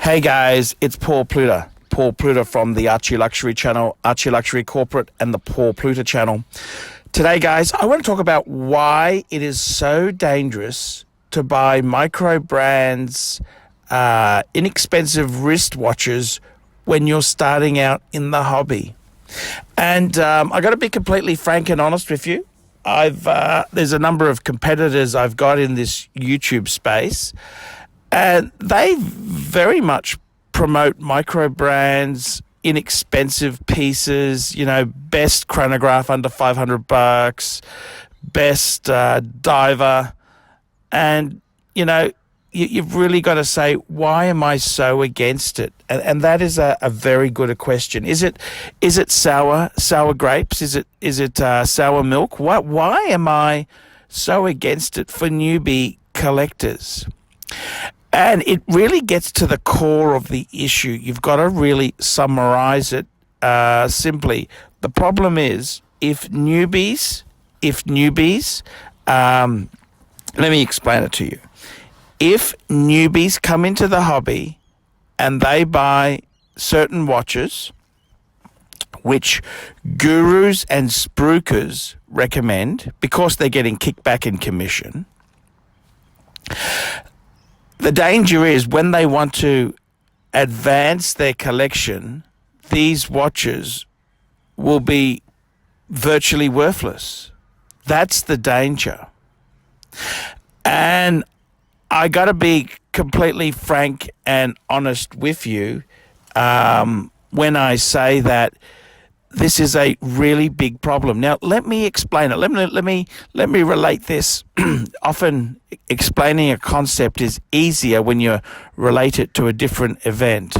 Hey guys, it's Paul Pluta. Paul Pluta from the Archie Luxury channel, Archie Luxury Corporate, and the Paul Pluta channel. Today, guys, I want to talk about why it is so dangerous to buy micro brands, inexpensive wristwatches when you're starting out in the hobby. And I got to be completely frank and honest with you. There's a number of competitors I've got in this YouTube space, and they very much promote micro brands, inexpensive pieces, best chronograph under $500, best diver. And, you've really got to say, why am I so against it? And that is a very good question. Is it sour grapes? Is it sour milk? Why am I so against it for newbie collectors? And it really gets to the core of the issue. You've got to really summarize it simply. The problem is, if newbies, let me explain it to you. If newbies come into the hobby and they buy certain watches, which gurus and spruikers recommend because they're getting kickback and commission, the danger is when they want to advance their collection, these watches will be virtually worthless. That's the danger. And I got to be completely frank and honest with you when I say that this is a really big problem. Now, let me explain it. Let me relate this. Often explaining a concept is easier when you relate it to a different event.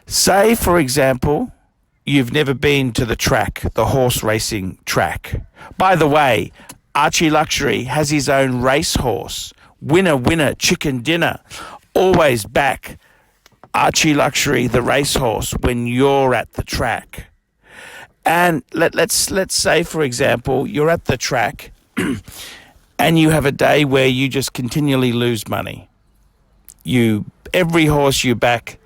Say, for example, you've never been to the track, the horse racing track. By the way, Archie Luxury has his own racehorse. Winner, chicken dinner. Always back Archie Luxury, the racehorse, when you're at the track. And let's say, for example, you're at the track and you have a day where you just continually lose money. Every horse you back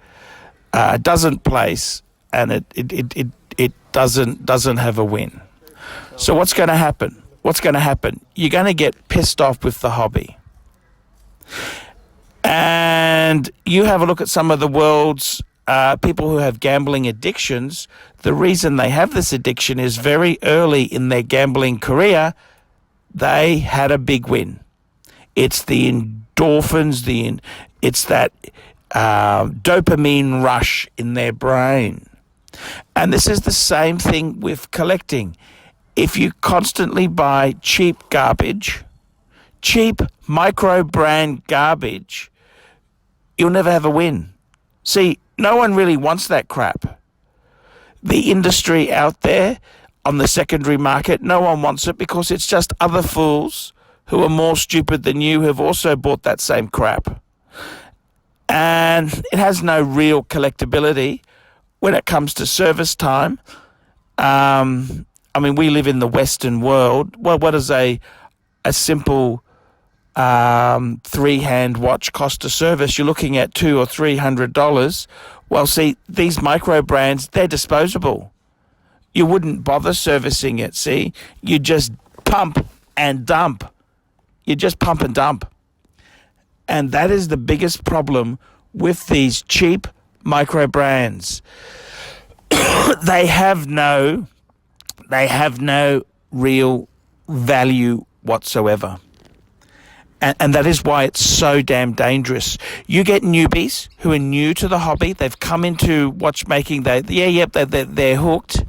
doesn't place, and it doesn't have a win. So what's going to happen? You're going to get pissed off with the hobby. And you have a look at some of the world's people who have gambling addictions. The reason they have this addiction is very early in their gambling career, they had a big win. It's the endorphins, it's that dopamine rush in their brain. And this is the same thing with collecting. If you constantly buy cheap garbage, cheap micro brand garbage, you'll never have a win. See, no one really wants that crap. The industry out there on the secondary market, no one wants it because it's just other fools who are more stupid than you who have also bought that same crap. And it has no real collectability when it comes to service time. We live in the Western world. Well, what does a simple three-hand watch cost to service? You're looking at $200 or $300. Well, see, these micro brands, they're disposable. You wouldn't bother servicing it, see? You just pump and dump. And that is the biggest problem with these cheap micro brands. They have no real value whatsoever. And that is why it's so damn dangerous. You get newbies who are new to the hobby. They've come into watchmaking. They're hooked.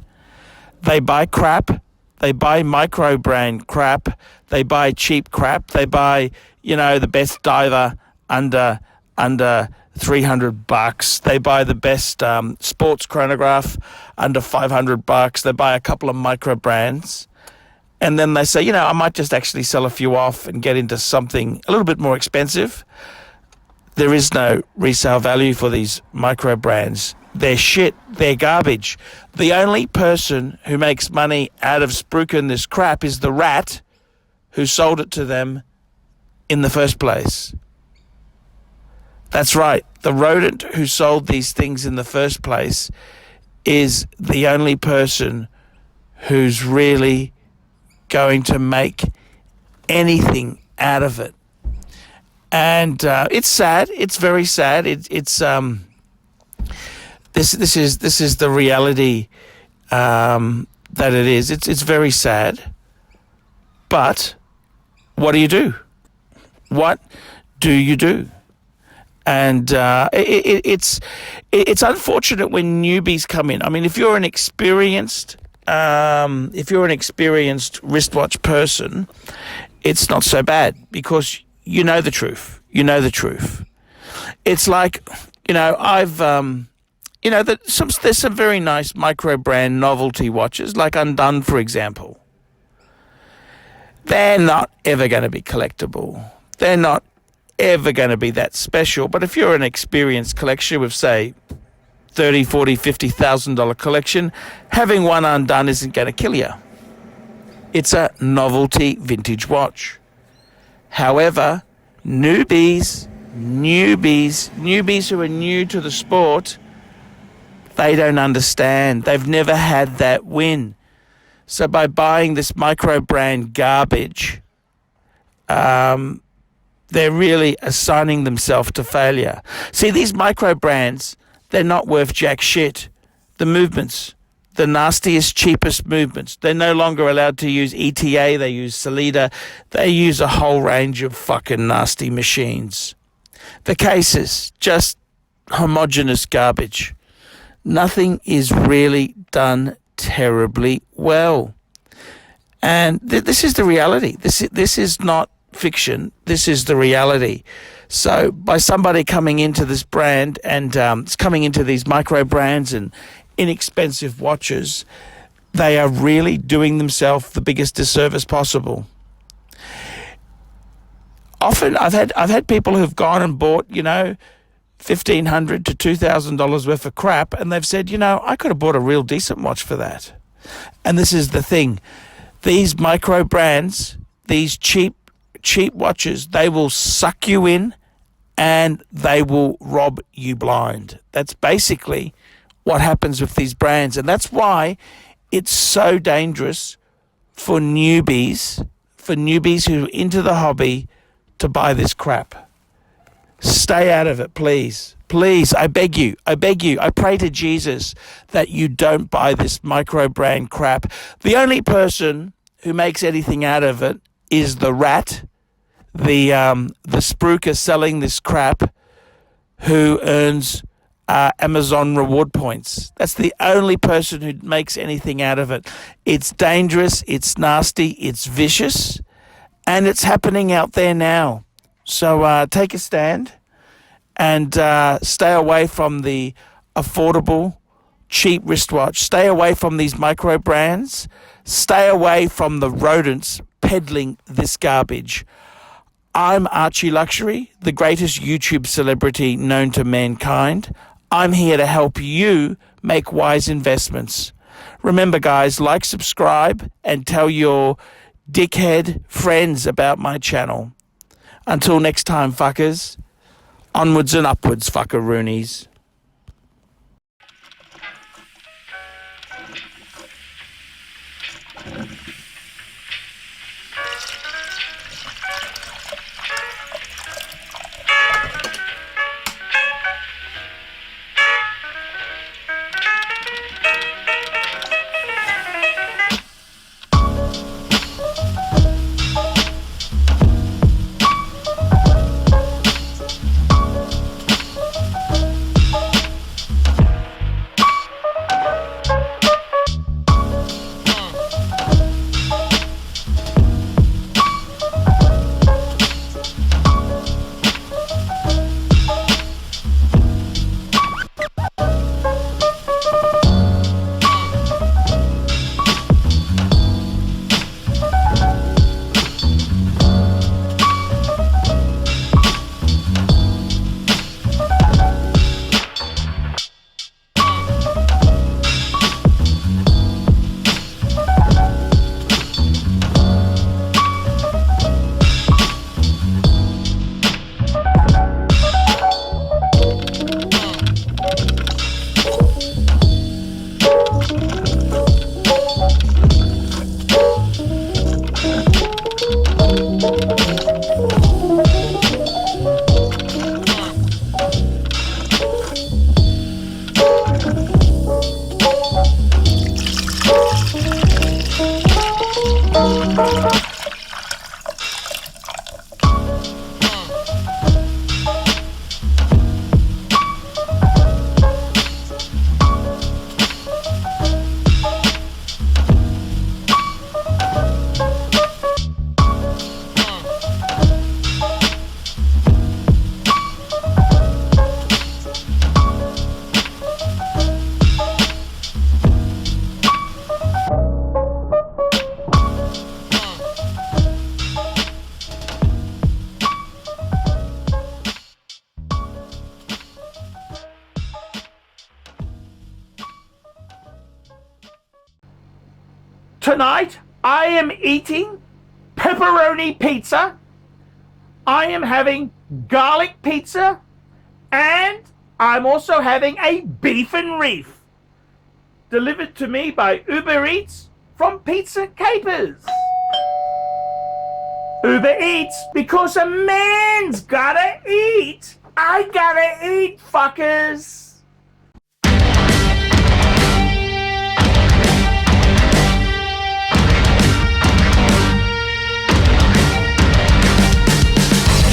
They buy crap. They buy micro brand crap. They buy cheap crap. They buy, the best diver under $300. They buy the best sports chronograph under $500. They buy a couple of micro brands. And then they say, I might just actually sell a few off and get into something a little bit more expensive. There is no resale value for these micro brands. They're shit. They're garbage. The only person who makes money out of spruiking this crap is the rat who sold it to them in the first place. That's right. The rodent who sold these things in the first place is the only person who's really going to make anything out of it. And it's sad. It's very sad. This is the reality that it is. It's very sad. But what do you do? What do you do? And it's unfortunate when newbies come in. I mean, if you're an experienced wristwatch person, it's not so bad because you know the truth. You know the truth. It's like, there's some very nice micro brand novelty watches, like Undone, for example. They're not ever going to be collectible. They're not ever going to be that special. But if you're an experienced collector with, say, $30,000, $40,000, $50,000 collection, having one Undone isn't going to kill you. It's a novelty vintage watch. However, newbies who are new to the sport, they don't understand. They've never had that win. So by buying this micro brand garbage, they're really assigning themselves to failure. See, these micro brands, they're not worth jack shit. The movements, the nastiest, cheapest movements. They're no longer allowed to use ETA, they use Sellita, they use a whole range of fucking nasty machines. The cases, just homogeneous garbage. Nothing is really done terribly well. And this is the reality. This is not fiction. This is the reality. So by somebody coming into this brand and coming into these micro brands and inexpensive watches, they are really doing themselves the biggest disservice possible. Often I've had people who've gone and bought, $1,500 to $2,000 worth of crap, and they've said, I could have bought a real decent watch for that. And this is the thing. These micro brands, these cheap watches, they will suck you in and they will rob you blind. That's basically what happens with these brands. And that's why it's so dangerous for newbies who are into the hobby to buy this crap. Stay out of it, please. Please, I beg you. I pray to Jesus that you don't buy this micro brand crap. The only person who makes anything out of it is the rat, the spruiker selling this crap, who earns Amazon reward points. That's the only person who makes anything out of it. It's dangerous, it's nasty, it's vicious, and it's happening out there now. So take a stand and stay away from the affordable, cheap wristwatch. Stay away from these micro brands. Stay away from the rodents peddling this garbage. I'm Archie Luxury, the greatest YouTube celebrity known to mankind. I'm here to help you make wise investments. Remember, guys, like, subscribe, and tell your dickhead friends about my channel. Until next time, fuckers, onwards and upwards, fuckaroonies. Tonight, I am eating pepperoni pizza. I am having garlic pizza. And I'm also having a beef and reef delivered to me by Uber Eats from Pizza Capers. Uber Eats, because a man's gotta eat. I gotta eat, fuckers.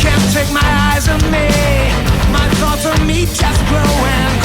Can't take my eyes on me. My thoughts on me just grow and